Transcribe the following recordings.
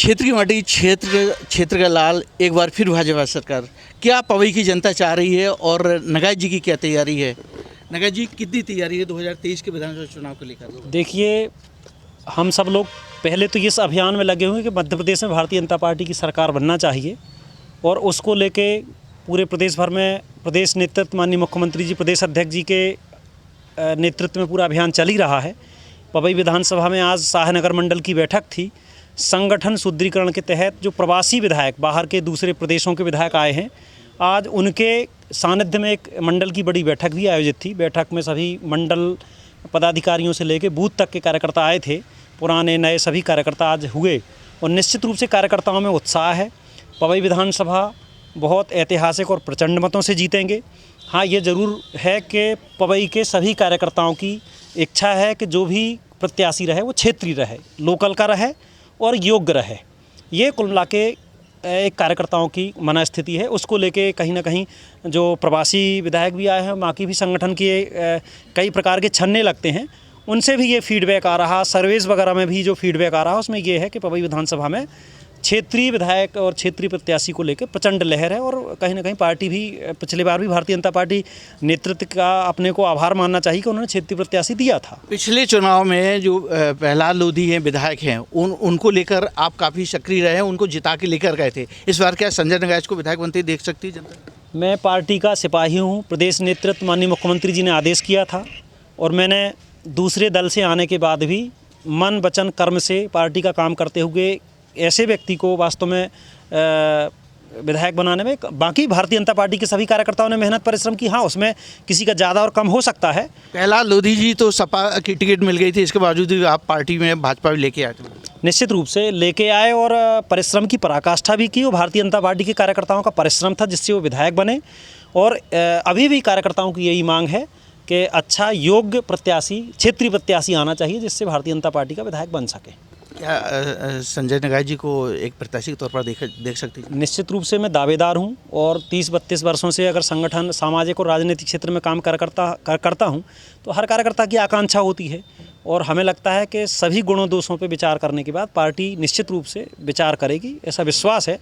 क्षेत्रीय माटी क्षेत्र का लाल एक बार फिर भाजपा सरकार, क्या पवई की जनता चाह रही है और नगाज जी की क्या तैयारी है? नगाज जी, कितनी तैयारी है 2023 के विधानसभा चुनाव को लेकर? देखिए, हम सब लोग पहले तो इस अभियान में लगे हुए हैं कि मध्य प्रदेश में भारतीय जनता पार्टी की सरकार बनना चाहिए और उसको लेके पूरे प्रदेश भर में प्रदेश नेतृत्व, माननीय मुख्यमंत्री जी, प्रदेश अध्यक्ष जी के नेतृत्व में पूरा अभियान चल ही रहा है। पवई विधानसभा में आज शाहनगर मंडल की बैठक थी। संगठन सुदृढ़ीकरण के तहत जो प्रवासी विधायक, बाहर के दूसरे प्रदेशों के विधायक आए हैं, आज उनके सानिध्य में एक मंडल की बड़ी बैठक भी आयोजित थी। बैठक में सभी मंडल पदाधिकारियों से लेकर बूथ तक के कार्यकर्ता आए थे। पुराने नए सभी कार्यकर्ता आज हुए और निश्चित रूप से कार्यकर्ताओं में उत्साह है। पवई विधानसभा बहुत ऐतिहासिक और प्रचंड मतों से जीतेंगे। हाँ, ये ज़रूर है कि पवई के सभी कार्यकर्ताओं की इच्छा है कि जो भी प्रत्याशी रहे वो क्षेत्रीय रहे, लोकल का रहे और योग्य रहे। ये कुल मिला के एक कार्यकर्ताओं की मनस्थिति है। उसको लेके कहीं ना कहीं जो प्रवासी विधायक भी आए हैं, वहाँ की भी संगठन के कई प्रकार के छन्ने लगते हैं, उनसे भी ये फीडबैक आ रहा, सर्वेस वगैरह में भी जो फीडबैक आ रहा, उसमें ये है कि पवई विधानसभा में क्षेत्रीय विधायक और क्षेत्रीय प्रत्याशी को लेकर प्रचंड लहर है। और कहीं ना कहीं पार्टी भी, पिछली बार भी भारतीय जनता पार्टी नेतृत्व का अपने को आभार मानना चाहिए कि उन्होंने क्षेत्रीय प्रत्याशी दिया था। पिछले चुनाव में जो प्रहलाद लोधी हैं, विधायक हैं, उनको लेकर आप काफ़ी सक्रिय रहे हैं, उनको जिता के लेकर गए थे। इस बार क्या संजय नगाज को विधायक बनते देख सकती है जनता? मैं पार्टी का सिपाही हूँ। प्रदेश नेतृत्व, माननीय मुख्यमंत्री जी ने आदेश किया था और मैंने दूसरे दल से आने के बाद भी मन वचन कर्म से पार्टी का काम करते हुए ऐसे व्यक्ति को वास्तव में विधायक बनाने में, बाकी भारतीय जनता पार्टी के सभी कार्यकर्ताओं ने मेहनत परिश्रम की। हाँ, उसमें किसी का ज़्यादा और कम हो सकता है। प्रहलाद लोधी जी तो सपा की टिकट मिल गई थी, इसके बावजूद भी आप पार्टी में भाजपा भी लेके आए थे। निश्चित रूप से लेके आए और परिश्रम की पराकाष्ठा भी की। और भारतीय जनता पार्टी के कार्यकर्ताओं का परिश्रम था जिससे वो विधायक बने। और अभी भी कार्यकर्ताओं की यही मांग है कि अच्छा योग्य प्रत्याशी, क्षेत्रीय प्रत्याशी आना चाहिए जिससे भारतीय जनता पार्टी का विधायक बन सके। क्या संजय नगाज जी को एक प्रत्याशी के तौर पर देख सकती है? निश्चित रूप से मैं दावेदार हूं और 30-32 वर्षों से अगर संगठन, सामाजिक और राजनीतिक क्षेत्र में काम करता हूं तो हर कार्यकर्ता की आकांक्षा होती है और हमें लगता है कि सभी गुणों दोषों पर विचार करने के बाद पार्टी निश्चित रूप से विचार करेगी, ऐसा विश्वास है।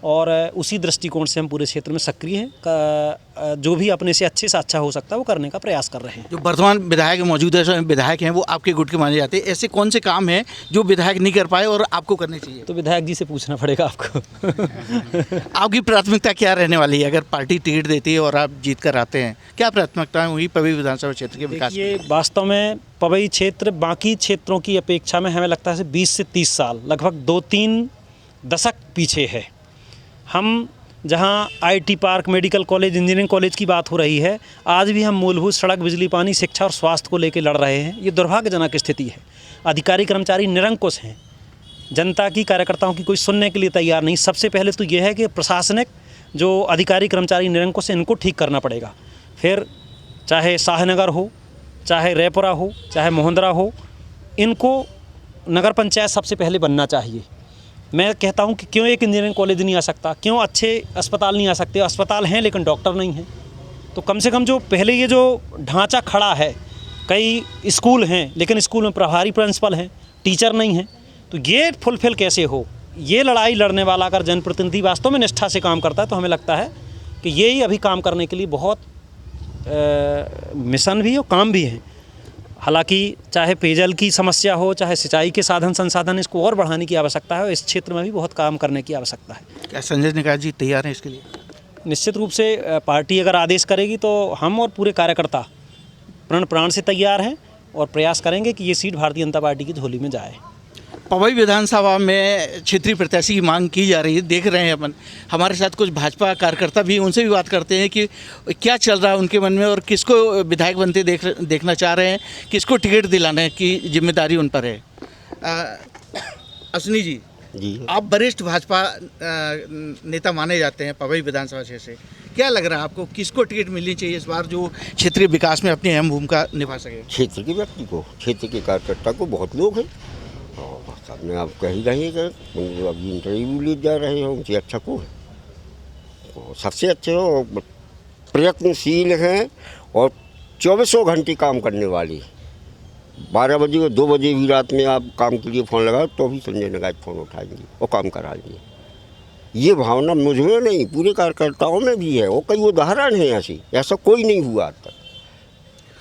और उसी दृष्टिकोण से हम पूरे क्षेत्र में सक्रिय हैं। जो भी अपने से अच्छे से अच्छा हो सकता है वो करने का प्रयास कर रहे हैं। जो वर्तमान विधायक मौजूदा विधायक हैं वो आपके गुट के माने जाते हैं, ऐसे कौन से काम हैं जो विधायक नहीं कर पाए और आपको करने चाहिए? तो विधायक जी से पूछना पड़ेगा आपको। आपकी प्राथमिकता क्या रहने वाली है अगर पार्टी टिकट देती है और आप जीत कर आते हैं? क्या प्राथमिकताएं हुई पवई विधानसभा क्षेत्र के विकास? ये वास्तव में पवई क्षेत्र बाकी क्षेत्रों की अपेक्षा में हमें लगता है 20 से 30 साल, लगभग 2-3 दशक पीछे है। हम जहां IT park, medical college, engineering college की बात हो रही है, आज भी हम मूलभूत सड़क, बिजली, पानी, शिक्षा और स्वास्थ्य को लेकर लड़ रहे हैं। ये दुर्भाग्यजनक स्थिति है। अधिकारी कर्मचारी निरंकुश हैं, जनता की, कार्यकर्ताओं की कोई सुनने के लिए तैयार नहीं। सबसे पहले तो ये है कि प्रशासनिक जो अधिकारी कर्मचारी निरंकुश हैं, इनको ठीक करना पड़ेगा। फिर चाहे शाहनगर हो, चाहे रैपुरा हो, चाहे मोहंदरा हो, इनको नगर पंचायत सबसे पहले बनना चाहिए। मैं कहता हूं कि क्यों एक इंजीनियरिंग कॉलेज नहीं आ सकता, क्यों अच्छे अस्पताल नहीं आ सकते? अस्पताल हैं लेकिन डॉक्टर नहीं हैं। तो कम से कम जो पहले ये जो ढांचा खड़ा है, कई स्कूल हैं लेकिन स्कूल में प्रभारी प्रिंसिपल हैं, टीचर नहीं हैं, तो ये फुलफिल कैसे हो? ये लड़ाई लड़ने वाला अगर जनप्रतिनिधि वास्तव में निष्ठा से काम करता है तो हमें लगता है कि यही अभी काम करने के लिए बहुत मिशन भी और काम भी है। हालांकि चाहे पेयजल की समस्या हो, चाहे सिंचाई के साधन संसाधन, इसको और बढ़ाने की आवश्यकता है और इस क्षेत्र में भी बहुत काम करने की आवश्यकता है। क्या संजय नगाज जी तैयार हैं इसके लिए? निश्चित रूप से पार्टी अगर आदेश करेगी तो हम और पूरे कार्यकर्ता प्राण से तैयार हैं और प्रयास करेंगे कि ये सीट भारतीय जनता पार्टी की झोली में जाए। पवई विधानसभा में क्षेत्रीय प्रत्याशी की मांग की जा रही है, देख रहे हैं अपन। हमारे साथ कुछ भाजपा कार्यकर्ता भी, उनसे भी बात करते हैं कि क्या चल रहा है उनके मन में और किसको विधायक बनते देखना चाह रहे हैं, किसको टिकट दिलाने की जिम्मेदारी उन पर है। अश्विनी जी, आप वरिष्ठ भाजपा नेता माने जाते हैं पवई विधानसभा क्षेत्र से, क्या लग रहा है आपको किसको टिकट मिलनी चाहिए इस बार जो क्षेत्रीय विकास में अपनी अहम भूमिका निभा सके? क्षेत्र के व्यक्ति को, क्षेत्र के कार्यकर्ता को बहुत लोग हैं और सामने आप कह ही रहे हैं कि अभी इंटरव्यू ले जा रहे हैं, उनसे अच्छा को है, तो सबसे अच्छे हो, प्रयत्नशील हैं और 24 घंटे काम करने वाली 12 बजे और 2 बजे भी रात में आप काम के लिए फ़ोन लगाओ तो भी संजय नगाज फ़ोन उठाएंगे और काम कराएंगे। ये भावना मुझ में नहीं, पूरे कार्यकर्ताओं में भी है। वो कई उदाहरण हैं ऐसी, ऐसा कोई नहीं हुआ आज तक।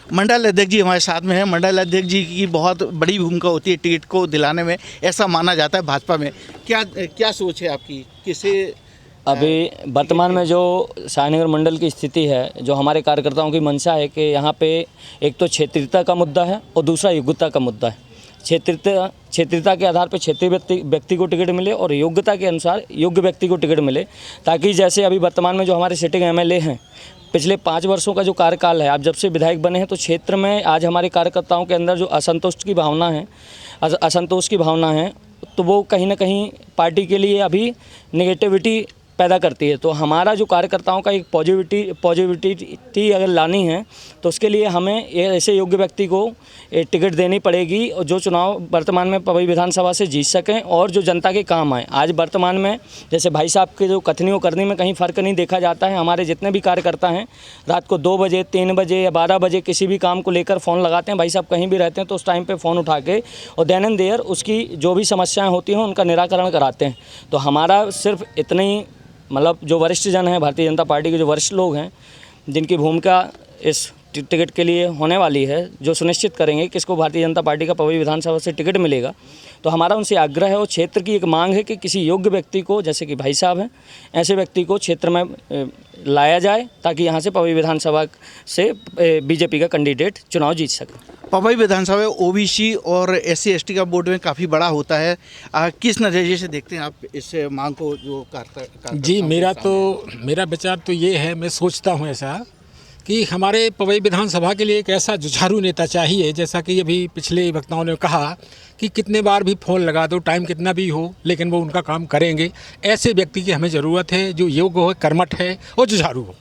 मंडल अध्यक्ष जी हमारे साथ में हैं। मंडल अध्यक्ष जी की बहुत बड़ी भूमिका होती है टिकट को दिलाने में, ऐसा माना जाता है भाजपा में। क्या सोच है आपकी, किसे अभी वर्तमान में जो शाहनगर मंडल की स्थिति है, जो हमारे कार्यकर्ताओं की मंशा है कि यहाँ पे एक तो क्षेत्रीयता का मुद्दा है और दूसरा योग्यता का मुद्दा है। क्षेत्रीयता के आधार पर क्षेत्रीय व्यक्ति को टिकट मिले और योग्यता के अनुसार योग्य व्यक्ति को टिकट मिले, ताकि जैसे अभी वर्तमान में जो हमारे सिटिंग एमएलए हैं, पिछले 5 वर्षों का जो कार्यकाल है, आप जब से विधायक बने हैं तो क्षेत्र में आज हमारे कार्यकर्ताओं के अंदर जो असंतोष की भावना है तो वो कहीं ना कहीं पार्टी के लिए अभी नेगेटिविटी पैदा करती है। तो हमारा जो कार्यकर्ताओं का एक पॉजिटिविटी अगर लानी है तो उसके लिए हमें ऐसे योग्य व्यक्ति को टिकट देनी पड़ेगी और जो चुनाव वर्तमान में पवई विधानसभा से जीत सकें और जो जनता के काम आए। आज वर्तमान में जैसे भाई साहब के जो कथनी करनी में कहीं फ़र्क नहीं देखा जाता है। हमारे जितने भी कार्यकर्ता हैं रात को 2 बजे 3 बजे या 12 बजे किसी भी काम को लेकर फ़ोन लगाते हैं। भाई साहब कहीं भी रहते हैं तो उस टाइम पर फ़ोन उठा के और दैन देयर उसकी जो भी समस्याएँ होती हैं उनका निराकरण कराते हैं। तो हमारा सिर्फ इतना ही मतलब जो वरिष्ठ जन हैं, भारतीय जनता पार्टी के जो वरिष्ठ लोग हैं, जिनकी भूमिका इस टिकट के लिए होने वाली है, जो सुनिश्चित करेंगे किसको भारतीय जनता पार्टी का पवई विधानसभा से टिकट मिलेगा, तो हमारा उनसे आग्रह है और क्षेत्र की एक मांग है कि किसी योग्य व्यक्ति को, जैसे कि भाई साहब हैं, ऐसे व्यक्ति को क्षेत्र में लाया जाए ताकि यहाँ से पवई विधानसभा से बीजेपी का कैंडिडेट चुनाव जीत सके। पवई विधानसभा ओबीसी और SC ST का वोट में काफ़ी बड़ा होता है। किस नज़रिए से देखते हैं आप इस मांग को जो जी, मेरा विचार तो ये है, मैं सोचता हूँ ऐसा कि हमारे पवई विधानसभा के लिए एक ऐसा जुझारू नेता चाहिए, जैसा कि अभी पिछले वक्ताओं ने कहा कि कितने बार भी फ़ोन लगा दो, टाइम कितना भी हो, लेकिन वो उनका काम करेंगे। ऐसे व्यक्ति की हमें ज़रूरत है जो योग्य हो, कर्मठ है और जुझारू हो।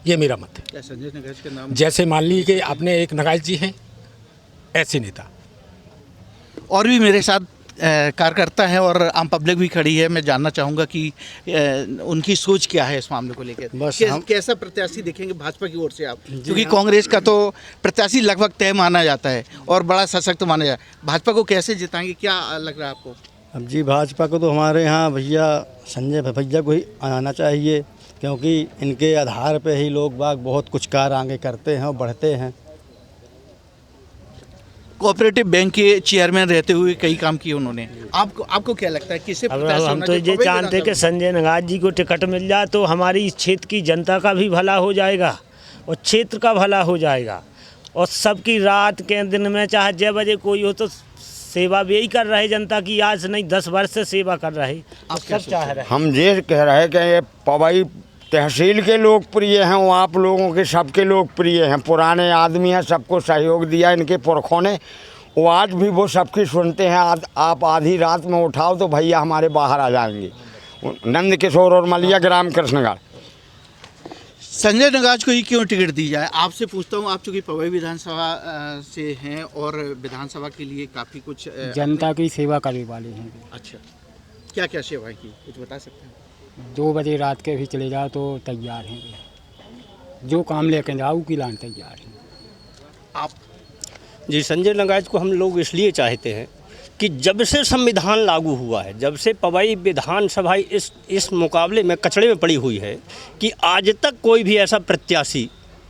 ये मेरा मत है। संजय नगाज के नाम जैसे मान लीजिए कि आपने एक नगाज जी हैं, ऐसे नेता और भी मेरे साथ कार्यकर्ता हैं और आम पब्लिक भी खड़ी है। मैं जानना चाहूँगा कि उनकी सोच क्या है इस मामले को लेकर। कैसा प्रत्याशी देखेंगे भाजपा की ओर से आप, क्योंकि कांग्रेस का तो प्रत्याशी लगभग तय माना जाता है और बड़ा सशक्त माना जाता है। भाजपा को कैसे जिताएंगे, क्या लग रहा है आपको? अब जी भाजपा को तो हमारे यहाँ भैया संजय भैया को ही आना चाहिए, क्योंकि इनके आधार पे ही लोग बाग बहुत कुछ कार्य आगे करते हैं और बढ़ते हैं। कोऑपरेटिव बैंक के चेयरमैन रहते हुए कई काम किए उन्होंने। आपको क्या लगता है किसे प्रत्याशी हम तो ये जानते हैं कि संजय नगाज जी को टिकट मिल जाए तो हमारी इस क्षेत्र की जनता का भी भला हो जाएगा और क्षेत्र का भला हो जाएगा और सबकी रात के दिन में चाहे 6 बजे कोई हो तो सेवा भी यही कर रहे जनता की, आज नहीं 10 वर्ष से सेवा कर रहे। आप सब चाह रहे। हम ये कह रहे हैं कि ये पवई तहसील के लोकप्रिय हैं, वो आप लोगों के सबके लोकप्रिय हैं। पुराने आदमी हैं, सबको सहयोग दिया इनके पुरखों ने, वो आज भी वो सबकी सुनते हैं। आप आधी रात में उठाओ तो भैया हमारे बाहर आ जाएंगे। नंद किशोर और मलिया ग्राम कृष्णगढ़। संजय नगाज को ही क्यों टिकट दी जाए? आपसे पूछता हूँ, आप चूँकि पवई विधानसभा से हैं और विधानसभा के लिए काफ़ी कुछ जनता की सेवा करने वाले हैं। अच्छा, क्या क्या सेवाएं की, कुछ बता सकते हैं? 2 बजे रात के भी चले जाओ तो तैयार हैं, जो काम लेकर जाओ की लान तैयार हैं। आप जी, संजय नगाज को हम लोग इसलिए चाहते हैं कि जब से संविधान लागू हुआ है, जब से पवई विधानसभा इस मुकाबले में कचड़े में पड़ी हुई है कि आज तक कोई भी ऐसा प्रत्याशी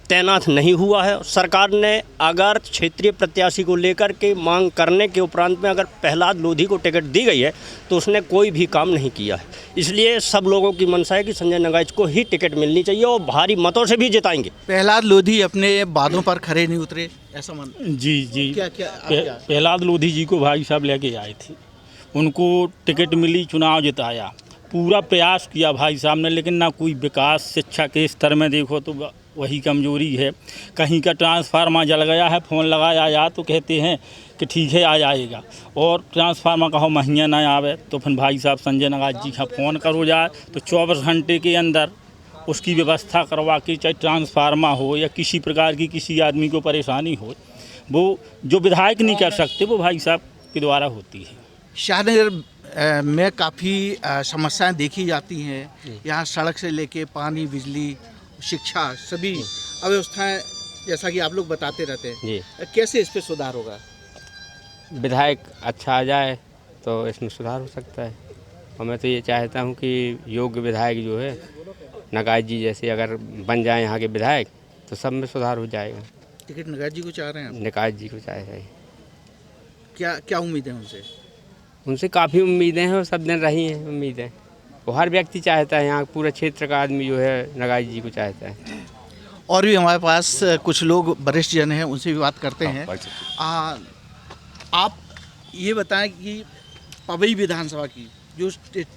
तैनात नहीं हुआ है। सरकार ने अगर क्षेत्रीय प्रत्याशी को लेकर के मांग करने के उपरांत में अगर प्रहलाद लोधी को टिकट दी गई है तो उसने कोई भी काम नहीं किया है। इसलिए सब लोगों की मंशा है कि संजय नगाज को ही टिकट मिलनी चाहिए और भारी मतों से भी जिताएंगे। प्रहलाद लोधी अपने वादों पर खरे नहीं उतरे, ऐसा मान? जी क्या प्रहलाद लोधी जी को भाई साहब लेके आए थे, उनको टिकट मिली, चुनाव जिताया, पूरा प्रयास किया भाई साहब ने, लेकिन ना कोई विकास, शिक्षा के स्तर में देखो तो वही कमजोरी है। कहीं का ट्रांसफार्मर जल गया है, फ़ोन लगाया या तो कहते हैं कि ठीक है आ जाएगा, और ट्रांसफार्मर कहो महीना ना आवे तो फिर भाई साहब संजय नगाज जी का फ़ोन करो जाए तो 24 घंटे के अंदर उसकी व्यवस्था करवा के, चाहे ट्रांसफार्मर हो या किसी प्रकार की किसी आदमी को परेशानी हो, वो जो विधायक नहीं कर सकते वो भाई साहब के द्वारा होती है। शाहनगर में काफ़ी समस्याएं देखी जाती हैं। यहाँ सड़क से लेके पानी, बिजली, शिक्षा, सभी अव्यवस्थाएं जैसा कि आप लोग बताते रहते हैं, कैसे इस पे सुधार होगा? विधायक अच्छा आ जाए तो इसमें सुधार हो सकता है। और मैं तो ये चाहता हूँ कि योग्य विधायक जो है नगाज जी जैसे अगर बन जाए यहाँ के विधायक तो सब में सुधार हो जाएगा। टिकट नगाज जी को चाह रहे हैं आप? नगाज जी को चाहे क्या क्या उम्मीद है उनसे? उनसे काफ़ी उम्मीदें हैं और सब दिन रही हैं उम्मीदें। वो हर व्यक्ति चाहता है, यहाँ पूरे क्षेत्र का आदमी जो है नगाज जी को चाहता है। और भी हमारे पास कुछ लोग वरिष्ठ जन हैं, उनसे भी बात करते हैं। आप ये बताएं कि पवई विधानसभा की जो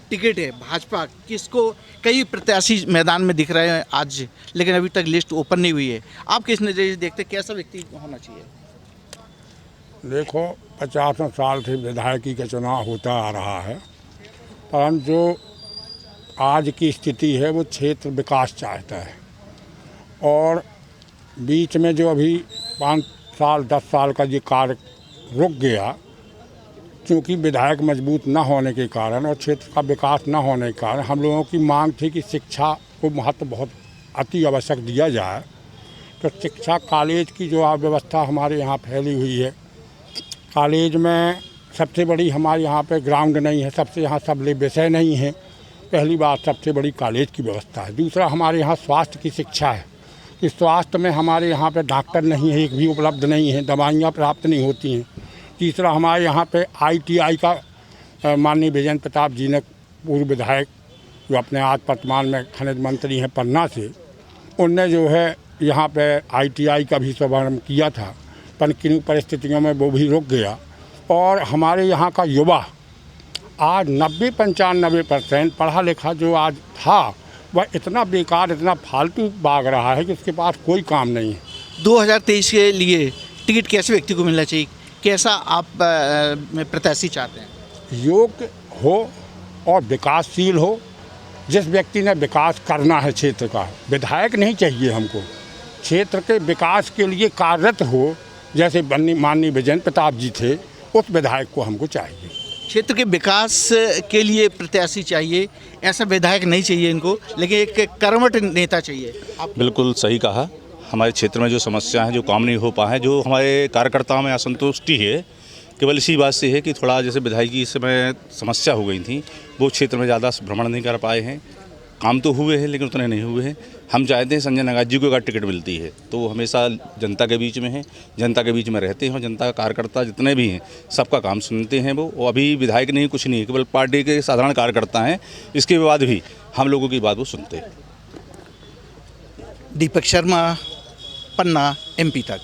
टिकट है भाजपा, किसको, कई प्रत्याशी मैदान में दिख रहे हैं आज, लेकिन अभी तक लिस्ट ओपन नहीं हुई है। आप किस नज़रिए से देखते, कैसा व्यक्ति होना चाहिए? देखो 50 साल से विधायकी का चुनाव होता आ रहा है, परंतु जो आज की स्थिति है वो क्षेत्र विकास चाहता है। और बीच में जो अभी 5 साल 10 साल का ये कार्य रुक गया, क्योंकि विधायक मजबूत न होने के कारण और क्षेत्र का विकास न होने के कारण हम लोगों की मांग थी कि शिक्षा को महत्व बहुत अति आवश्यक दिया जाए। तो शिक्षा कॉलेज की जो व्यवस्था हमारे यहाँ फैली हुई है, कॉलेज में सबसे बड़ी हमारे यहाँ पे ग्राउंड नहीं है, सबसे यहाँ सबले विषय नहीं है। पहली बात सबसे बड़ी कॉलेज की व्यवस्था है। दूसरा हमारे यहाँ स्वास्थ्य की शिक्षा है कि स्वास्थ्य में हमारे यहाँ पे डॉक्टर नहीं है, एक भी उपलब्ध नहीं है, दवाइयाँ प्राप्त नहीं होती हैं। तीसरा हमारे यहाँ पे ITI का माननीय विजेंद्र प्रताप जी ने, पूर्व विधायक जो अपने आज वर्तमान में खनिज मंत्री हैं पन्ना से, उनने जो है यहाँ पे ITI का भी शुभारंभ किया था, पर किन परिस्थितियों में वो भी रुक गया। और हमारे यहाँ का युवा आज 90-95% पढ़ा लिखा जो आज था वह इतना बेकार, इतना फालतू भाग रहा है कि उसके पास कोई काम नहीं है। 2023 के लिए टिकट कैसे व्यक्ति को मिलना चाहिए, कैसा आप प्रत्याशी चाहते हैं? योग्य हो और विकासशील हो। जिस व्यक्ति ने विकास करना है क्षेत्र का, विधायक नहीं चाहिए हमको, क्षेत्र के विकास के लिए कार्यरत हो, जैसे माननीय विजेंद्र प्रताप जी थे, उस विधायक को हमको चाहिए। क्षेत्र के विकास के लिए प्रत्याशी चाहिए, ऐसा विधायक नहीं चाहिए इनको, लेकिन एक कर्मठ नेता चाहिए। बिल्कुल सही कहा। हमारे क्षेत्र में जो समस्या है, जो काम नहीं हो पाए हैं, जो हमारे कार्यकर्ताओं में असंतुष्टि है, केवल इसी बात से है कि थोड़ा जैसे विधायकी इस समय समस्या हो गई थी, वो क्षेत्र में ज़्यादा भ्रमण नहीं कर पाए हैं। काम तो हुए हैं लेकिन उतने नहीं हुए हैं। हम चाहते हैं संजय नगाज जी को अगर टिकट मिलती है तो वो हमेशा जनता के बीच में हैं, जनता के बीच में रहते हैं और जनता का कार्यकर्ता जितने भी हैं सबका काम सुनते हैं। वो अभी विधायक नहीं, कुछ नहीं, केवल पार्टी के साधारण कार्यकर्ता हैं। इसके बाद भी हम लोगों की बात वो सुनते हैं। दीपक शर्मा, पन्ना, MP तक।